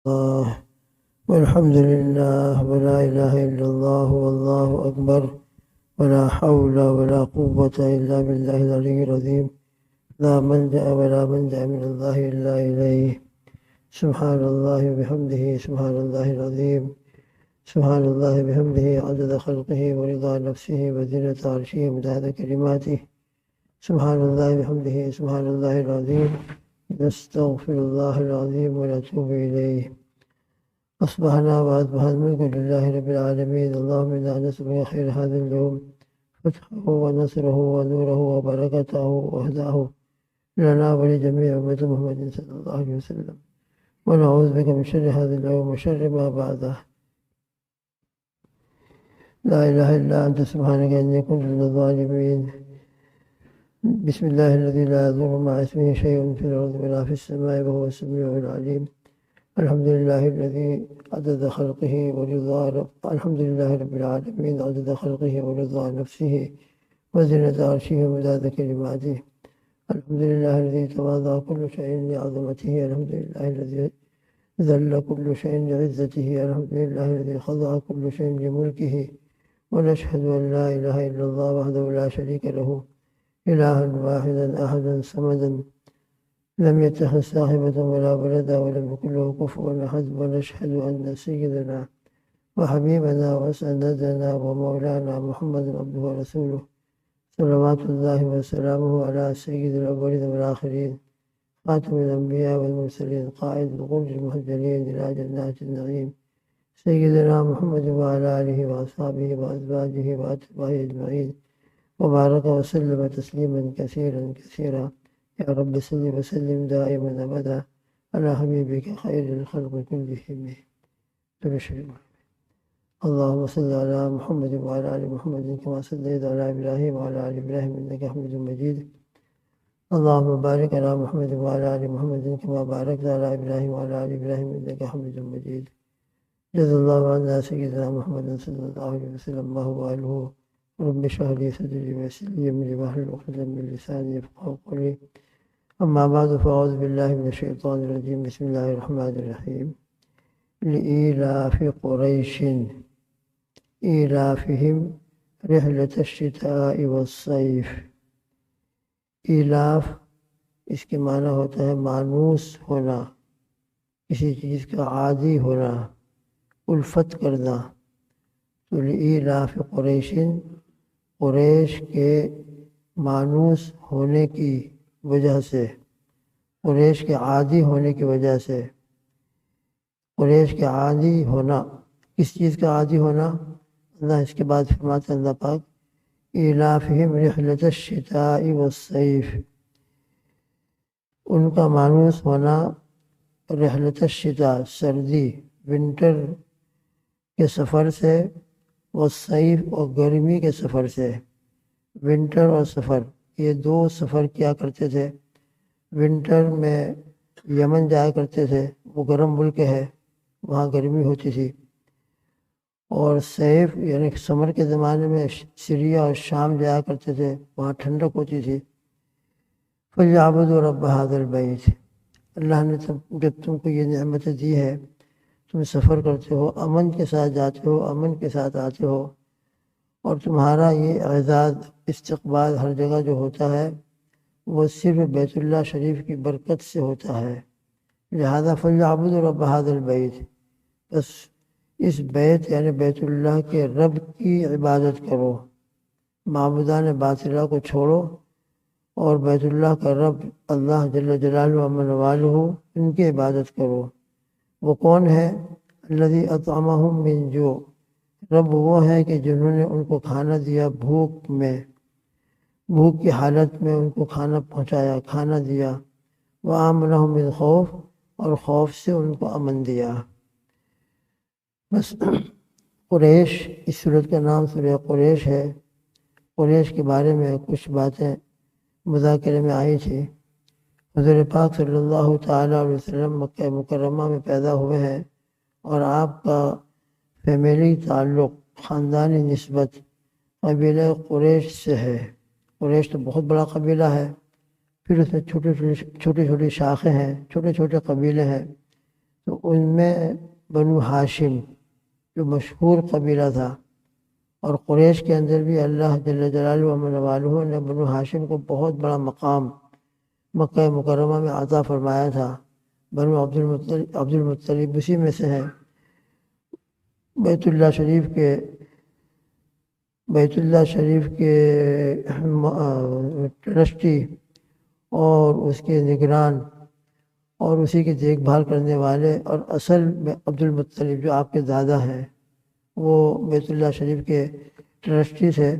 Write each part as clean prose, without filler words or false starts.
الله والحمد لله ولا إله إلا الله والله أكبر ولا حول ولا قوة إلا بالله العلي العظيم لا ملجأ ولا منجأ من الله إلا إليه سبحان الله وبحمده سبحان الله العظيم سبحان الله بحمده عدد خلقه ورضا نفسه وزنة عرشه ومداد كلماته سبحان الله بحمده سبحان الله العظيم نستغفر الله العظيم ونتوب إليه أصبحنا وأصبح الملك لله رب العالمين اللهم إنا نسألك خير هذا اليوم فتحه ونصره ونوره وبركته وهداه لنا ولجميع أمة محمد صلى الله عليه وسلم ونعوذ بك من شر هذا اليوم وشر ما بعده لا إله إلا أنت سبحانك إني كنت من الظالمين بسم الله الذي لا يضر مع اسمه شيء في الأرض ولا في السماء وهو السميع العليم الحمد لله الذي عدد خلقه ورضا الحمد لله رب العالمين عدد خلقه ورضا نفسه وزنة عرشه ومداد كلماته الحمد لله الذي تواضع كل شيء لعظمته الحمد لله الذي ذل كل شيء لعزته الحمد لله الذي خضع كل شيء لملكه ونشهد أن لا إله إلا الله وحده لا شريك له إلها واحدا أحدا صمدا لم يتخذ صاحبة ولا ولدا ولم يكن له كفوا أحد ونشهد أن سيدنا وحبيبنا وسندنا ومولانا محمد عبده ورسوله صلوات الله وسلامه على سيد الأولين والآخرين خاتم الأنبياء والمرسلين قائد الغر المهجرين إلى جنات النعيم سيدنا محمد وعلى آله وأصحابه وأزواجه وأتباعه أجمعين وبارك وسلم تسليما كثيرا كثيرا يا رب صل وسلم دائما أبدا على حبيبك خير الخلق كلهم اللهم صل على محمد وعلى آل محمد كما صليت على إبراهيم وعلى آل إبراهيم إنك حميد مجيد اللهم بارك على محمد وعلى آل محمد كما باركت على إبراهيم وعلى آل إبراهيم إنك حميد مجيد جزا الله عنا سيدنا محمد صلى الله عليه وسلم ما هو أهله رب اشرح لي صدري ويسر لي أمري واحلل عقدة من لساني يفقهوا قولي أما بعد فأعوذ بالله من الشيطان الرجيم بسم الله الرحمن الرحيم لإيلاف قريش إيلافهم رحلة الشتاء والصيف ایلاف اس کے معنی ہوتا ہے مانوس ہونا، کسی چیز کا عادی ہونا، الفت کرنا۔ تو لإیلاف قریش، قریش کے مانوس ہونے کی وجہ سے، قریش کے عادی ہونے کی وجہ سے، قریش کے عادی ہونا، کس چیز کا عادی ہونا؟ اللہ اس کے بعد فرماتے ہیں اللہ پاک ایلافہم رحلۃ الشتاء والصیف، ان کا مانوس ہونا رحلۃ الشتاء سردی ونٹر کے سفر سے، والصیف اور گرمی کے سفر سے۔ ونٹر اور سفر، یہ دو سفر کیا کرتے تھے۔ ونٹر میں یمن جایا کرتے تھے، وہ گرم ملک ہے، وہاں گرمی ہوتی تھی، اور سیف یعنی سمر کے زمانے میں سیریا اور شام جایا کرتے تھے، وہاں ٹھنڈک ہوتی تھی۔ فَلْيَعْبُدُوا رَبَّ هَذَا الْبَيْتِ، اللہ نے جب تم کو یہ نعمتیں دی ہے، تم سفر کرتے ہو، امن کے ساتھ جاتے ہو، امن کے ساتھ آتے ہو، اور تمہارا یہ اعزاز استقبال ہر جگہ جو ہوتا ہے وہ صرف بیت اللہ شریف کی برکت سے ہوتا ہے۔ لہذا فَلْيَعْبُدُوا رَبَّ هَذَا الْبَيْتِ، بس اس بیت یعنی بیت اللہ کے رب کی عبادت کرو، معبودان باطلہ کو چھوڑو، اور بیت اللہ کا رب اللہ جل جلالہ و من والہ ان کی عبادت کرو۔ وہ کون ہے؟ الذی اطعمہم من جوع، رب وہ ہے کہ جنہوں نے ان کو کھانا دیا بھوک میں، بھوک کی حالت میں ان کو کھانا پہنچایا، کھانا دیا۔ وآمنہم من خوف، اور خوف سے ان کو امن دیا۔ بس قریش، اس سورت کا نام سورہ قریش ہے۔ قریش کے بارے میں کچھ باتیں مذاکرے میں آئی تھی۔ حضور پاک صلی اللہ تعالیٰ علیہ وسلم مکہ مکرمہ میں پیدا ہوئے ہیں، اور آپ کا فیملی تعلق، خاندانی نسبت قبیلہ قریش سے ہے۔ قریش تو بہت بڑا قبیلہ ہے، پھر اس میں چھوٹی چھوٹی شاخیں ہیں، چھوٹے چھوٹے قبیلے ہیں۔ تو ان میں بنو ہاشم جو مشہور قبیلہ تھا، اور قریش کے اندر بھی اللہ جل جلالہ و من والہ نے بنو ہاشم کو بہت بڑا مقام مکہ مکرمہ میں عطا فرمایا تھا۔ بنو عبد المطلب اسی میں سے ہے۔ بیت اللہ شریف کے ٹرسٹی اور اس کے نگران اور اسی کی دیکھ بھال کرنے والے، اور اصل میں عبد المطلب جو آپ کے دادا ہیں وہ بیت اللہ شریف کے ٹرسٹی تھے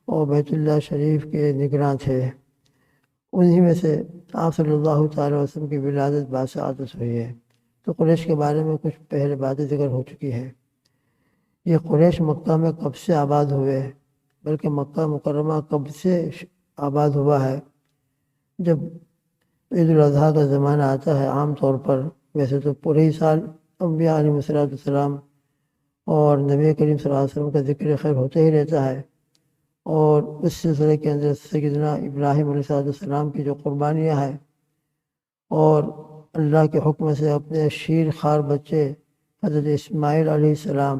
اور بیت اللہ شریف کے نگراں تھے۔ انہی میں سے آپ صلی اللہ تعالیٰ وسلم کی ولادت باسعادت ہوئی ہے۔ تو قریش کے بارے میں کچھ پہلے باتیں ذکر ہو چکی ہے۔ یہ قریش مکہ میں کب سے آباد ہوئے، بلکہ مکہ مکرمہ کب سے آباد ہوا ہے؟ جب عید الاضحیٰ کا زمانہ آتا ہے عام طور پر، ویسے تو پورے ہی سال انبیاء علیہ السلام اور نبی کریم صلی اللہ علیہ وسلم کا ذکر خیر ہوتا ہی رہتا ہے، اور اس سلسلے کے اندر سیدنا ابراہیم علیہ السلام کی جو قربانیاں ہیں، اور اللہ کے حکم سے اپنے شیر خوار بچے حضرت اسماعیل علیہ السلام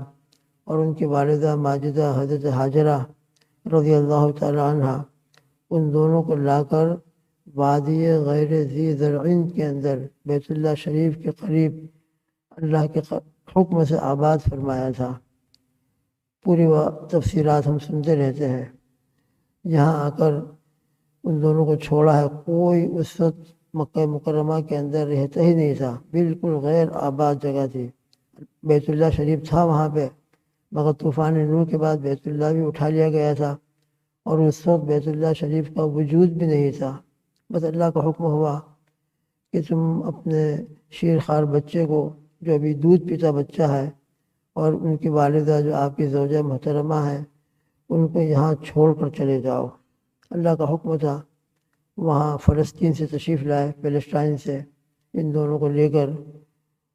اور ان کی والدہ ماجدہ حضرت حاجرہ رضی اللہ تعالی عنہ، ان دونوں کو لا کر وادی غیر ذی زرعین کے اندر بیت اللہ شریف کے قریب اللہ کے حکم سے آباد فرمایا تھا۔ پوری تفصیلات ہم سنتے رہتے ہیں۔ یہاں آ کر ان دونوں کو چھوڑا ہے، کوئی اس وقت مکہ مکرمہ کے اندر رہتا ہی نہیں تھا، بالکل غیر آباد جگہ تھی۔ بیت اللہ شریف تھا وہاں پہ، مگر طوفان نوح کے بعد بیت اللہ بھی اٹھا لیا گیا تھا، اور اس وقت بیت اللہ شریف کا وجود بھی نہیں تھا۔ بس اللہ کا حکم ہوا کہ تم اپنے شیر خوار بچے کو، جو ابھی دودھ پیتا بچہ ہے، اور ان کی والدہ جو آپ کی زوجہ محترمہ ہے، ان کو یہاں چھوڑ کر چلے جاؤ۔ اللہ کا حکم تھا۔ وہاں فلسطین سے تشریف لائے، پیلسٹائن سے ان دونوں کو لے کر،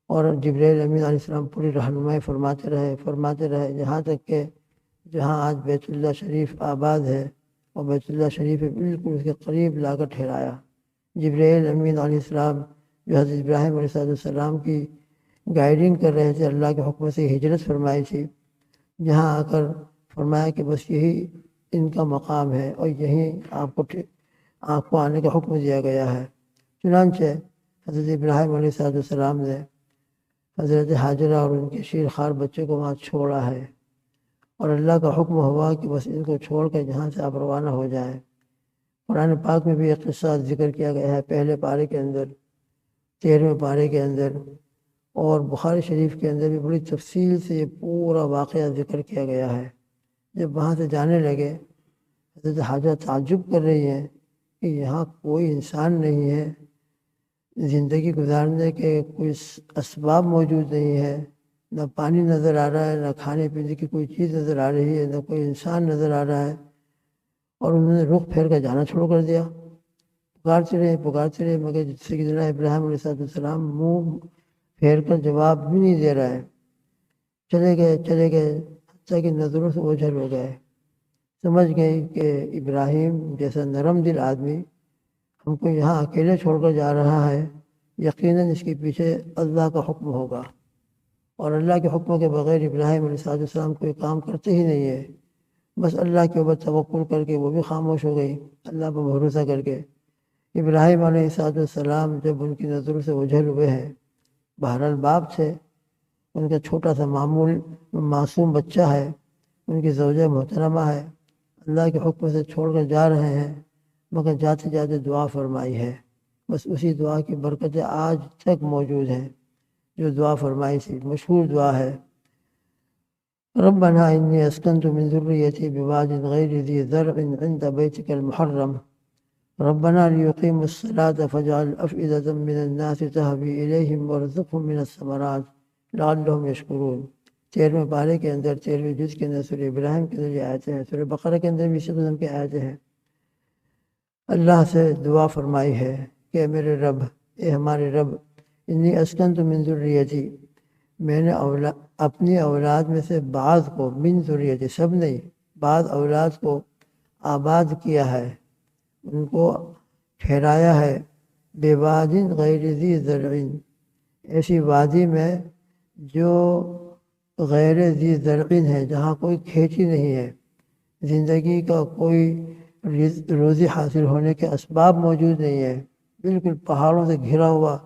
اور جبرائیل امین علیہ السلام پوری رہنمائی فرماتے رہے یہاں تک کہ جہاں آج بیت اللہ شریف آباد ہے، اور بیت اللہ شریف بالکل اس کے قریب لا کر ٹھہرایا۔ جبرائیل امین علیہ السلام جو حضرت ابراہیم علیہ السلام کی گائیڈنگ کر رہے تھے، اللہ کے حکم سے ہجرت فرمائی تھی، یہاں آ کر فرمایا کہ بس یہی ان کا مقام ہے، اور یہیں آپ کو آنے کا حکم دیا گیا ہے۔ چنانچہ حضرت ابراہیم علیہ السلام نے حضرت حاجرہ اور ان کے شیر خوار بچے کو وہاں چھوڑا ہے، اور اللہ کا حکم ہوا کہ بس ان کو چھوڑ کر جہاں سے آپ روانہ ہو جائیں۔ قرآن پاک میں بھی ایک قصہ ذکر کیا گیا ہے، پہلے پارے کے اندر، 13ویں پارے کے اندر، اور بخاری شریف کے اندر بھی بڑی تفصیل سے یہ پورا واقعہ ذکر کیا گیا ہے۔ جب وہاں سے جانے لگے، حضرت حاجرہ تعجب کر رہی ہیں کہ یہاں کوئی انسان نہیں ہے، زندگی گزارنے کے کوئی اسباب موجود نہیں ہے، نہ پانی نظر آ رہا ہے، نہ کھانے پینے کی کوئی چیز نظر آ رہی ہے، نہ کوئی انسان نظر آ رہا ہے، اور انہوں نے رخ پھیر کر جانا شروع کر دیا۔ پکارتے رہے مگر سیدنا ابراہیم علیہ السلام منہ پھیر کر جواب بھی نہیں دے رہا ہے۔ چلے گئے حتیٰ کہ نظروں سے اوجھل ہو گئے۔ سمجھ گئی کہ ابراہیم جیسا نرم دل آدمی ہم کو یہاں اکیلے چھوڑ کر جا رہا ہے، یقیناً اس کے پیچھے اللہ کا حکم ہوگا، اور اللہ کے حکم کے بغیر ابراہیم علیہ السلام کوئی کام کرتے ہی نہیں ہے۔ بس اللہ کے اوپر توکل کر کے وہ بھی خاموش ہو گئی، اللہ پر بھروسہ کر کے۔ ابراہیم علیہ السلام جب ان کی نظروں سے اوجھل ہوئے ہیں، بہرحال باپ تھے، ان کا چھوٹا سا معصوم بچہ ہے، ان کی زوجہ محترمہ ہے، اللہ کے حکم سے چھوڑ کر جا رہے ہیں، مگر جاتے جاتے دعا فرمائی ہے۔ بس اسی دعا کی برکتیں آج تک موجود ہیں، جو دعا فرمائی تھی، مشہور دعا ہے، ربنا انی اسکنت من ذریتی بواد غیر ذی زرع عند بیتک المحرم ربنا لیقیموا الصلاة فاجعل افئدة من الناس تهوی الیہم وارزقهم من الثمرات لعلهم یشکرون۔ 13ویں پارے کے اندر، 13ویں جز کے اندر سورہ ابراہیم کے اندر یہ آیتیں ہیں، سورہ بقرہ کے اندر بھی اسی قسم کی آیتیں ہیں۔ اللہ سے دعا فرمائی ہے کہ میرے رب، اے ہمارے رب، انی اسکنت من ذریتی، میں نے اپنی اولاد میں سے بعض کو، من ذریتی سب نہیں، بعض اولاد کو آباد کیا ہے، ان کو ٹھہرایا ہے، بواد غیر ذی زرع، ایسی وادی میں جو غیر ذی زرعین ہے، جہاں کوئی کھیتی نہیں ہے، زندگی کا کوئی روزی حاصل ہونے کے اسباب موجود نہیں ہے، بالکل پہاڑوں سے گھرا ہوا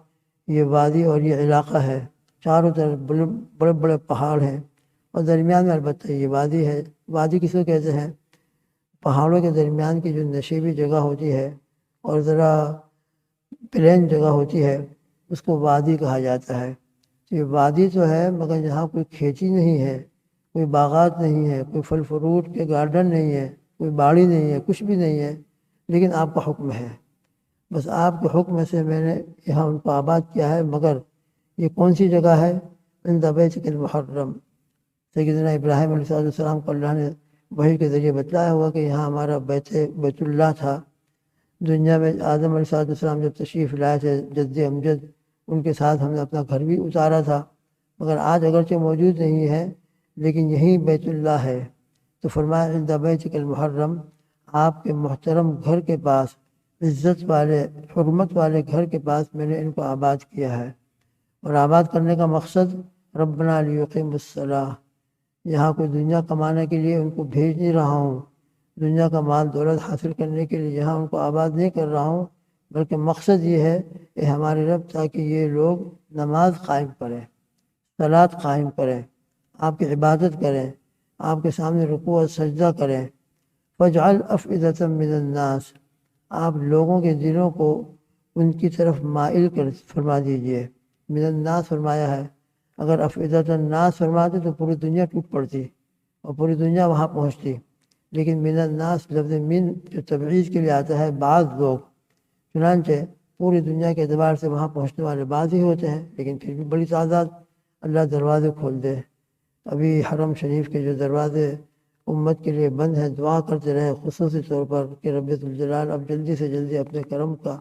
یہ وادی اور یہ علاقہ ہے، چاروں طرف بڑے بڑے پہاڑ ہیں اور درمیان میں البتہ یہ وادی ہے۔ وادی کس کو کہتے ہیں؟ پہاڑوں کے درمیان کی جو نشیبی جگہ ہوتی ہے اور ذرا پلین جگہ ہوتی ہے اس کو وادی کہا جاتا ہے۔ یہ وادی تو ہے مگر یہاں کوئی کھیتی نہیں ہے، کوئی باغات نہیں ہے، کوئی پھل فروٹ کے گارڈن نہیں ہے، کوئی باڑی نہیں ہے، کچھ بھی نہیں ہے، لیکن آپ کا حکم ہے۔ بس آپ کے حکم سے میں نے یہاں ان کو آباد کیا ہے۔ مگر یہ کون سی جگہ ہے؟ عند بیتک المحرم، سیدنا ابراہیم علیہ السلام کو اللہ نے وحی کے ذریعے بتلایا ہوا کہ یہاں ہمارا بیت اللہ تھا۔ دنیا میں آدم علیہ السلام جب تشریف لائے تھے جد امجد، ان کے ساتھ ہم نے اپنا گھر بھی اتارا تھا، مگر آج اگرچہ موجود نہیں ہے لیکن یہی بیت اللہ ہے۔ تو فرمایا عند بیتک المحرم، آپ کے محترم گھر کے پاس، عزت والے حرمت والے گھر کے پاس میں نے ان کو آباد کیا ہے۔ اور آباد کرنے کا مقصد ربنا لیقیموا الصلاۃ، یہاں کوئی دنیا کمانے کے لیے ان کو بھیج نہیں رہا ہوں، دنیا کا مال دولت حاصل کرنے کے لیے یہاں ان کو آباد نہیں کر رہا ہوں، بلکہ مقصد یہ ہے کہ ہمارے رب تاکہ یہ لوگ نماز قائم کریں، صلاۃ قائم کریں، آپ کی عبادت کریں، آپ کے سامنے رکوع اور سجدہ کریں۔ فاجعل افئدۃ من الناس، آپ لوگوں کے دلوں کو ان کی طرف مائل کر فرما دیجئے۔ من الناس فرمایا ہے، اگر افئدۃ الناس فرماتے تو پوری دنیا ٹوٹ پڑتی اور پوری دنیا وہاں پہنچتی، لیکن من الناس لفظ من جو تبعیض کے لیے آتا ہے، بعض لوگ، چنانچہ پوری دنیا کے اعتبار سے وہاں پہنچنے والے بعض ہی ہوتے ہیں، لیکن پھر بھی بڑی تعداد اللہ دروازے کھول دے۔ ابھی حرم شریف کے جو دروازے امت کے لیے بند ہیں، دعا کرتے رہے خصوصی طور پر کہ رب ذوالجلال اب جلدی سے جلدی اپنے کرم کا،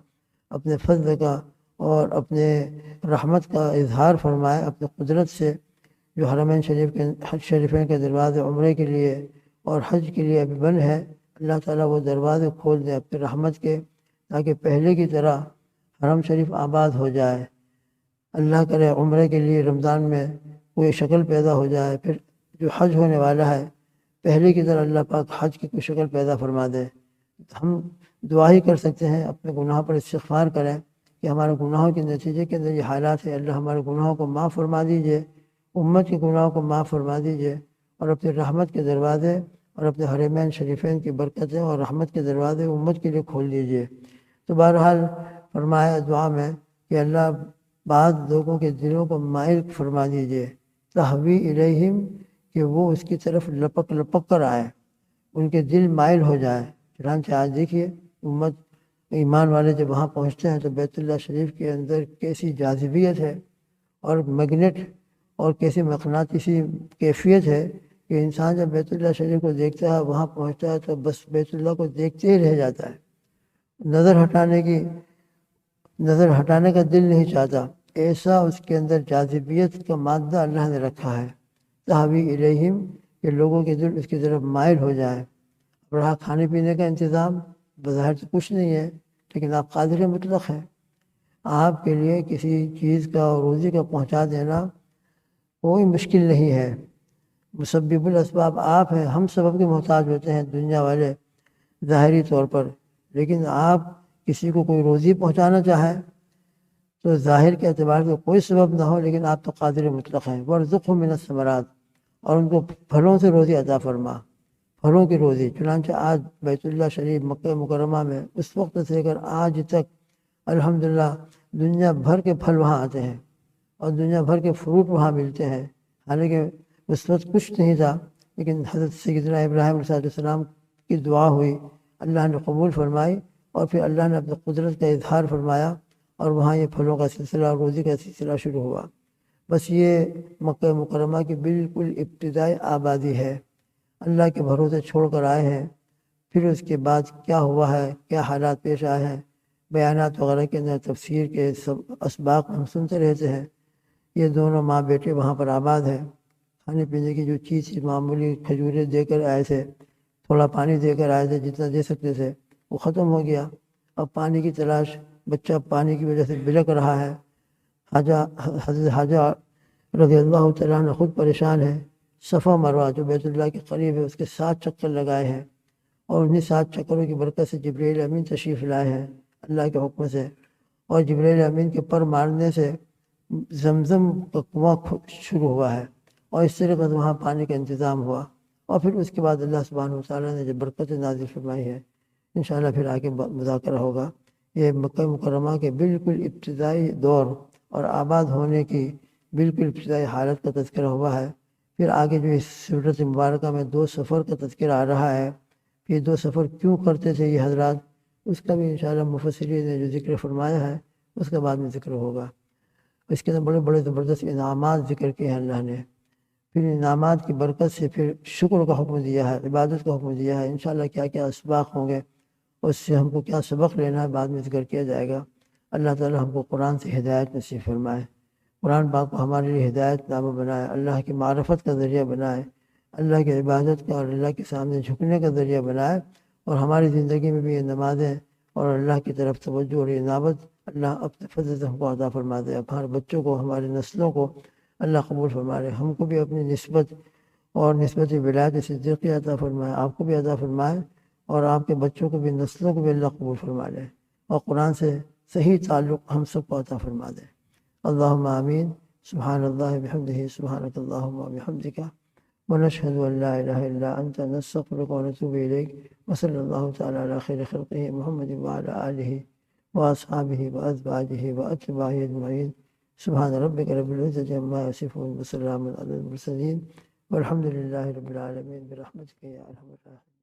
اپنے فضل کا اور اپنے رحمت کا اظہار فرمائے اپنے قدرت سے۔ جو حرمین شریفین کے دروازے عمرے کے لیے اور حج کے لیے ابھی بند ہے، اللہ تعالیٰ وہ دروازے کھول دے اپنے رحمت کے، تاکہ پہلے کی طرح حرم شریف آباد ہو جائے۔ اللہ کرے عمرے کے لیے رمضان میں کوئی شکل پیدا ہو جائے، پھر جو حج ہونے والا ہے پہلے کی طرح اللہ پاک حج کی کوئی شکل پیدا فرما دے۔ ہم دعا ہی کر سکتے ہیں، اپنے گناہ پر استغفار کریں کہ ہمارے گناہوں کے نتیجے کے اندر یہ حالات ہے، اللہ ہمارے گناہوں کو معاف فرما دیجئے، امت کے گناہوں کو معاف فرما دیجئے، اور اپنے رحمت کے دروازے اور اپنے حرمین شریفین کی برکتیں اور رحمت کے دروازے امت کے لیے کھول دیجئے۔ تو بہرحال فرمایا دعا میں کہ اللہ بعض لوگوں کے دلوں کو مائل فرما دیجئے، تہوی الیہم، کہ وہ اس کی طرف لپک لپک کر آئے، ان کے دل مائل ہو جائے۔ چنانچہ آج دیکھیے امت ایمان والے جب وہاں پہنچتے ہیں تو بیت اللہ شریف کے اندر کیسی جاذبیت ہے اور میگنیٹ اور کیسی مقناطیسی کیفیت ہے کہ انسان جب بیت اللہ شریف کو دیکھتا ہے، وہاں پہنچتا ہے تو بس بیت اللہ کو دیکھتے ہی رہ جاتا ہے، نظر ہٹانے کا دل نہیں چاہتا، ایسا اس کے اندر جاذبیت کا مادہ اللہ نے رکھا ہے۔ تہوی الیہم، کہ لوگوں کے دل اس کی طرف مائل ہو جائے۔ رہا کھانے پینے کا انتظام، بظاہر تو کچھ نہیں ہے، لیکن آپ قادر مطلق ہیں، آپ کے لیے کسی چیز کا اور روزی کا پہنچا دینا کوئی مشکل نہیں ہے۔ مسبب الاسباب آپ ہیں، ہم سبب کے محتاج ہوتے ہیں دنیا والے ظاہری طور پر، لیکن آپ کسی کو کوئی روزی پہنچانا چاہیں تو ظاہر کے اعتبار سے کوئی سبب نہ ہو، لیکن آپ تو قادر مطلق ہیں۔ وارزقھم من الثمرات، اور ان کو پھلوں سے روزی عطا فرما، پھلوں کی روزی۔ چنانچہ آج بیت اللہ شریف مکہ مکرمہ میں اس وقت سے کر آج تک الحمدللہ دنیا بھر کے پھل وہاں آتے ہیں اور دنیا بھر کے فروٹ وہاں ملتے ہیں، حالانکہ اس وقت کچھ نہیں تھا، لیکن حضرت سیدنا ابراہیم علیہ السلام کی دعا ہوئی، اللہ نے قبول فرمائی، اور پھر اللہ نے اپنے قدرت کا اظہار فرمایا اور وہاں یہ پھلوں کا سلسلہ اور روزی کا سلسلہ شروع ہوا۔ بس یہ مکہ مکرمہ کی بالکل ابتدائی آبادی ہے، اللہ کے بھروسے چھوڑ کر آئے ہیں۔ پھر اس کے بعد کیا ہوا ہے، کیا حالات پیش آئے ہیں، بیانات وغیرہ کے اندر تفسیر کے سب اسباق ہم سنتے رہتے ہیں۔ یہ دونوں ماں بیٹے وہاں پر آباد ہیں، کھانے پینے کی جو چیز تھی معمولی کھجوریں دے کر آئے تھے، تھوڑا پانی دے کر آئے تھے، جتنا دے سکتے تھے وہ ختم ہو گیا۔ اب پانی کی تلاش، بچہ پانی کی وجہ سے بلک رہا ہے، حضرت حاجہ رضی اللہ تعالیٰ عنہ خود پریشان ہے، صفا مروہ جو بیت اللہ کے قریب ہے اس کے 7 چکر لگائے ہیں، اور انہیں 7 چکروں کی برکت سے جبرائیل امین تشریف لائے ہیں اللہ کے حکم سے، اور جبرائیل امین کے پر مارنے سے زمزم کا کنواں شروع ہوا ہے، اور اس طریقے سے وہاں پانی کا انتظام ہوا، اور پھر اس کے بعد اللہ سبحانہ وتعالیٰ نے جو برکت نازل فرمائی ہے، انشاءاللہ پھر آگے مذاکرہ ہوگا۔ یہ مکہ مکرمہ کے بالکل ابتدائی دور اور آباد ہونے کی بالکل ابتدائی حالت کا تذکرہ ہوا ہے۔ پھر آگے جو اس سورۃ مبارکہ میں 2 سفر کا تذکرہ آ رہا ہے، یہ 2 سفر کیوں کرتے تھے یہ حضرات، اس کا بھی انشاءاللہ مفسرین نے جو ذکر فرمایا ہے اس کے بعد میں ذکر ہوگا۔ اس کے اندر بڑے بڑے زبردست انعامات ذکر کیے ہیں اللہ نے، پھر انعامات کی برکت سے پھر شکر کا حکم دیا ہے، عبادت کا حکم دیا ہے، انشاءاللہ کیا کیا اسباق ہوں گے، اس سے ہم کو کیا سبق لینا ہے بعد میں ذکر کیا جائے گا۔ اللہ تعالی ہم کو قرآن سے ہدایت نصیب فرمائے، قرآن پاک کو ہمارے لیے ہدایت نامہ بنائے، اللہ کی معرفت کا ذریعہ بنائے، اللہ کی عبادت کا اور اللہ کے سامنے جھکنے کا ذریعہ بنائے، اور ہماری زندگی میں بھی یہ نمازیں اور اللہ کی طرف توجہ اور انابت اللہ اپنے فضل سے ہم کو عطا فرما دے، ہمارے بچوں کو، ہماری نسلوں کو اللہ قبول فرما لے، ہم کو بھی اپنی نسبت اور نسبت ولایت صدیقی عطا فرمائے، آپ کو بھی عطا فرمائے، اور آپ کے بچوں کو بھی، نسلوں کو بھی اللہ قبول فرما لے، اور قرآن سے صحیح تعلق ہم سب کو عطا فرما دے۔ اللہم آمین۔ سبحان اللہ بحمدہ، سبحانک اللہم وبحمدک، ونشہد ان لا الہ الا انت، نستغفرک ونتوب الیک، وصلی اللہ تعالی علی خیر خلقہ محمد وعلی آلہ واصحابہ وازواجہ واتباعہ اجمعین۔ سبحان ربک رب العزۃ عما یصفون، وسلام علی المرسلین، والحمد للہ رب العالمین، برحمتک یا ارحم الراحمین۔